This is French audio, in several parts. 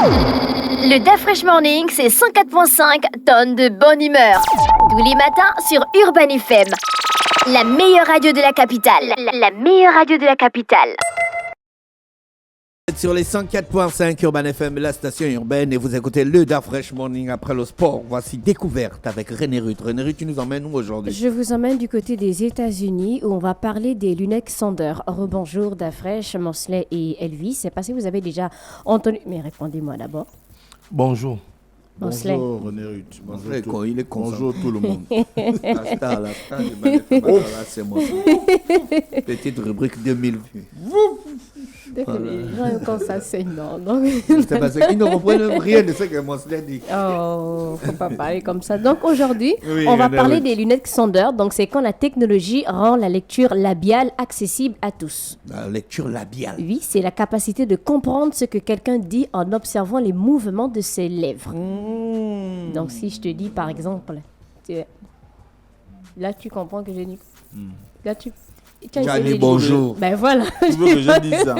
Le DAF Fresh Morning, c'est 104.5 tonnes de bonne humeur. Tous les matins sur Urban FM. La meilleure radio de la capitale. La meilleure radio de la capitale. Sur les 104.5 Urban FM, la station urbaine, et vous écoutez le DAF Fresh Morning après le sport. Voici Découverte avec René Ruth. René Ruth, tu nous emmènes où aujourd'hui? Je vous emmène du côté des États-Unis où on va parler des lunettes Xander. Rebonjour DAF Fresh, Mansley et Elvis. C'est pas si vous avez déjà entendu. Mais répondez-moi d'abord. Bonjour. Mansley. Bonjour René Ruth. Il est Bonjour tout le monde. La star, c'est moi. Petite rubrique 2000 vues. Voilà. Les gens quand ça saigne, non. C'est parce qu'ils ne comprennent rien de ce que Mansley dit. Oh, faut pas parler comme ça. Donc aujourd'hui, Oui, on va René parler Ruth. des lunettes Xander. Donc c'est quand la technologie rend la lecture labiale accessible à tous. La lecture labiale. Oui, c'est la capacité de comprendre ce que quelqu'un dit en observant les mouvements de ses lèvres. Donc si je te dis par exemple, là tu comprends que j'ai dit. Là tu as essayé Johnny, de- bonjour. Ben voilà. Tu veux que je dise ça?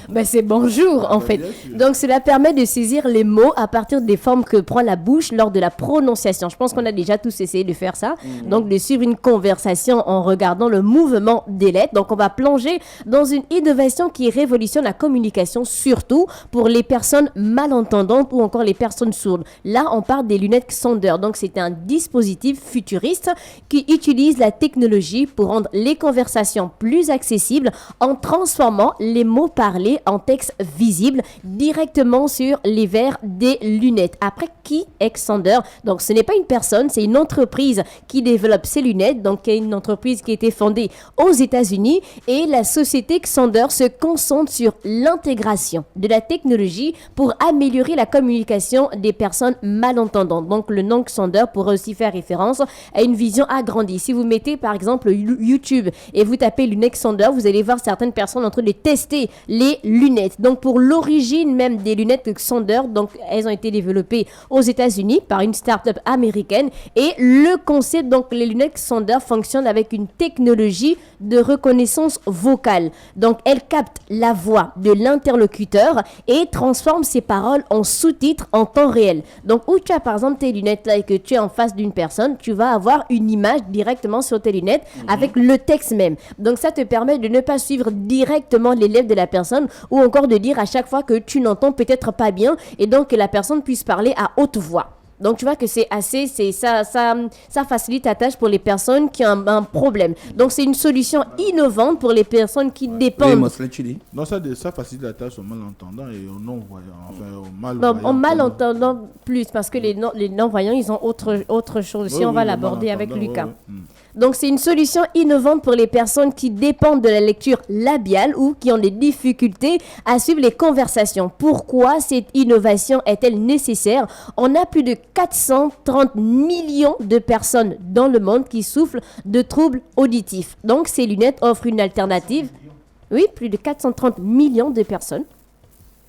Ben c'est bonjour en fait. bien sûr. Donc cela permet de saisir les mots à partir des formes que prend la bouche lors de la prononciation. Je pense qu'on a déjà tous essayé de faire ça. Donc de suivre une conversation en regardant le mouvement des lettres. Donc on va plonger dans une innovation qui révolutionne la communication, surtout pour les personnes malentendantes ou encore les personnes sourdes. Là on parle des lunettes Xander. Donc c'est un dispositif futuriste qui utilise la technologie pour rendre les conversations plus accessibles en transformant les mots parlés en texte visible directement sur les verres des lunettes. Après, qui est Xander? Donc, ce n'est pas une personne, c'est une entreprise qui développe ces lunettes. Donc, une entreprise qui a été fondée aux États-Unis et la société Xander se concentre sur l'intégration de la technologie pour améliorer la communication des personnes malentendantes. Donc, le nom Xander pourrait aussi faire référence à une vision agrandie. Si vous mettez, par exemple, YouTube et vous tapez lunettes Xander, vous allez voir certaines personnes en train de tester les lunettes. Donc, pour l'origine même des lunettes Xander, donc, elles ont été développées aux États-Unis par une start-up américaine. Et le concept, donc, les lunettes Xander fonctionnent avec une technologie de reconnaissance vocale. Donc, elles captent la voix de l'interlocuteur et transforment ses paroles en sous-titres en temps réel. Donc, où tu as, par exemple, tes lunettes là et que tu es en face d'une personne, tu vas avoir une image directement sur tes lunettes avec le texte même. Donc, ça te permet de ne pas suivre directement les lèvres de la personne ou encore de dire à chaque fois que tu n'entends peut-être pas bien et donc que la personne puisse parler à haute voix. Donc, tu vois que ça facilite la tâche pour les personnes qui ont un problème. Donc, c'est une solution innovante pour les personnes qui Oui, dépendent. Mansley, tu dis? Non, ça facilite la tâche aux malentendants et aux non-voyants. Enfin, aux Non, malvoyants. en malentendant plus, parce que les non-voyants, ils ont autre chose. Si Oui, on va oui, les l'aborder avec malentendants, Lucas. oui, oui. Donc, c'est une solution innovante pour les personnes qui dépendent de la lecture labiale ou qui ont des difficultés à suivre les conversations. Pourquoi cette innovation est-elle nécessaire? On a plus de 430 millions de personnes dans le monde qui souffrent de troubles auditifs. Donc, ces lunettes offrent une alternative. Oui, plus de 430 millions de personnes.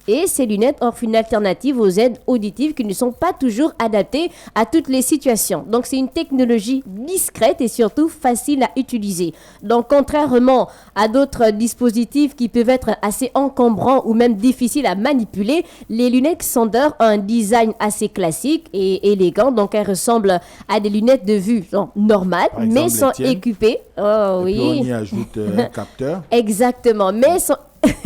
Et ces lunettes offrent une alternative aux aides auditives qui ne sont pas toujours adaptées à toutes les situations. Donc, c'est une technologie discrète et surtout facile à utiliser. Donc, contrairement à d'autres dispositifs qui peuvent être assez encombrants ou même difficiles à manipuler, les lunettes Xander ont un design assez classique et élégant. Donc, elles ressemblent à des lunettes de vue normales, Par exemple, mais sont les tiennes. équipées. Oh Et puis, on oui. y ajoute un capteur. Exactement, mais elles sont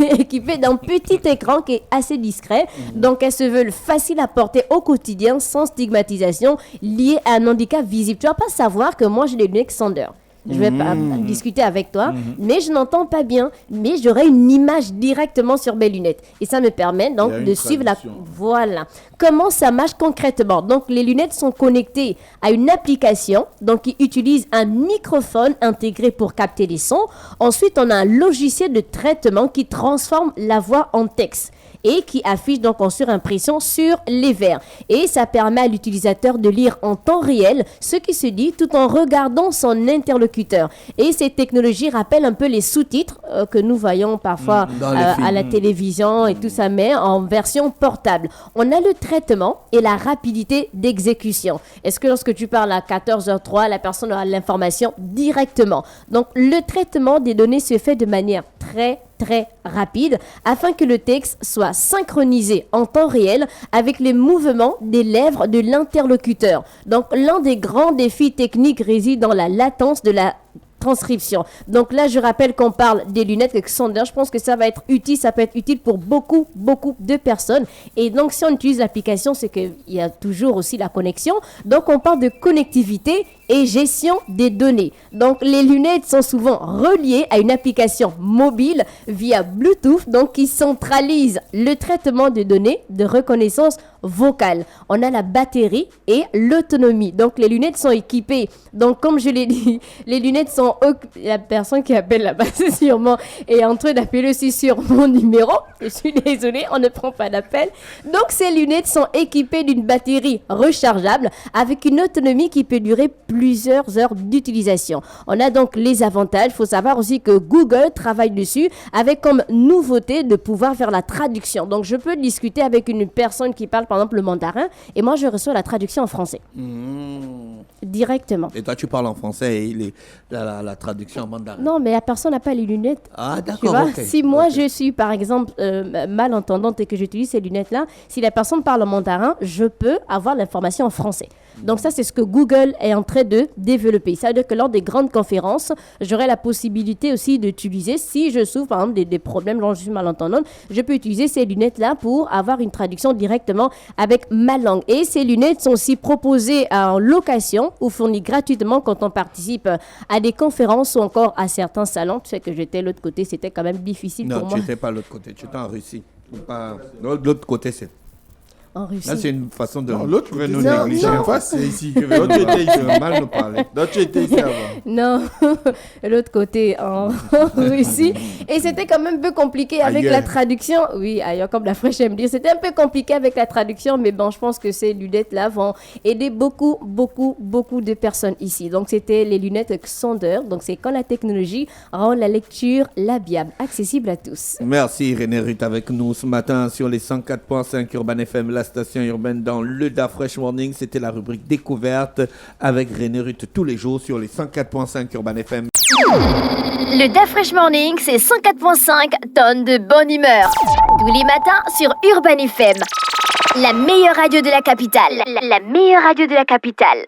équipées d'un petit écran qui est assez discret, donc elles se veulent faciles à porter au quotidien sans stigmatisation liée à un handicap visible. Tu vas pas savoir que moi j'ai des lunettes Xander. Je vais pas discuter avec toi, mais je n'entends pas bien, mais j'aurai une image directement sur mes lunettes. Et ça me permet donc Il y a une de suivre la... traduction. Voilà. Comment ça marche concrètement? Donc, les lunettes sont connectées à une application, donc qui utilise un microphone intégré pour capter les sons. Ensuite, on a un logiciel de traitement qui transforme la voix en texte et qui affiche donc en surimpression sur les verres. Et ça permet à l'utilisateur de lire en temps réel ce qui se dit tout en regardant son interlocuteur. Et ces technologies rappellent un peu les sous-titres que nous voyons parfois Dans les à films. la télévision et tout ça, mais en version portable. On a le traitement et la rapidité d'exécution. Est-ce que lorsque tu parles à 14h03, la personne aura l'information directement? Donc, le traitement des données se fait de manière très très rapide afin que le texte soit synchronisé en temps réel avec les mouvements des lèvres de l'interlocuteur. Donc, l'un des grands défis techniques réside dans la latence de la transcription. Donc là, je rappelle qu'on parle des lunettes Xander. Je pense que ça va être utile. Ça peut être utile pour beaucoup de personnes. Et donc, si on utilise l'application, c'est qu'il y a toujours aussi la connexion. Donc, on parle de connectivité et gestion des données. Donc, les lunettes sont souvent reliées à une application mobile via Bluetooth, donc qui centralise le traitement de données de reconnaissance vocale. On a la batterie et l'autonomie. Donc, les lunettes sont équipées. Donc, comme je l'ai dit, les lunettes sont... La personne qui appelle là-bas, c'est sûrement, est en train d'appeler aussi sur mon numéro. Je suis désolée, on ne prend pas d'appel. Donc, ces lunettes sont équipées d'une batterie rechargeable avec une autonomie qui peut durer plusieurs heures d'utilisation. On a donc les avantages. Il faut savoir aussi que Google travaille dessus avec comme nouveauté de pouvoir faire la traduction. Donc, je peux discuter avec une personne qui parle, par exemple, le mandarin et moi, je reçois la traduction en français. Directement. Et toi, tu parles en français et la traduction en mandarin. Non, mais la personne n'a pas les lunettes. Ah, d'accord. Tu vois, Okay. si moi, je suis, par exemple, malentendante et que j'utilise ces lunettes-là, si la personne parle en mandarin, je peux avoir l'information en français. Donc ça, c'est ce que Google est en train de développer. Ça veut dire que lors des grandes conférences, j'aurai la possibilité aussi d'utiliser, si je souffre par exemple des problèmes, genre je suis malentendante, je peux utiliser ces lunettes-là pour avoir une traduction directement avec ma langue. Et ces lunettes sont aussi proposées en location ou fournies gratuitement quand on participe à des conférences ou encore à certains salons. Tu sais que j'étais de l'autre côté, c'était quand même difficile pour moi. Non, tu n'étais pas de l'autre côté, tu étais en Russie. Pas... De l'autre côté, c'est... En Russie. Là, c'est une façon de... Non, l'autre côté, nous non, négliger. non. en face, c'est ici. L'autre L'autre était ici. mal nous parler. L'autre tu étais ici avant. Non, l'autre côté en Russie. Et c'était quand même un peu compliqué avec Ailleurs. la traduction. Oui, ailleurs, comme la fraîche aime dire. C'était un peu compliqué avec la traduction, mais bon, je pense que ces lunettes-là vont aider beaucoup de personnes ici. Donc, c'était les lunettes Xander. Donc, c'est quand la technologie rend la lecture labiale accessible à tous. Merci René Ruth avec nous ce matin sur les 104.5 Urban FM, la station urbaine dans le Da Fresh Morning. C'était la rubrique découverte avec René Ruth tous les jours sur les 104.5 Urban FM. Le Da Fresh Morning, c'est 104.5 tonnes de bonne humeur. Tous les matins sur Urban FM. La meilleure radio de la capitale. La meilleure radio de la capitale.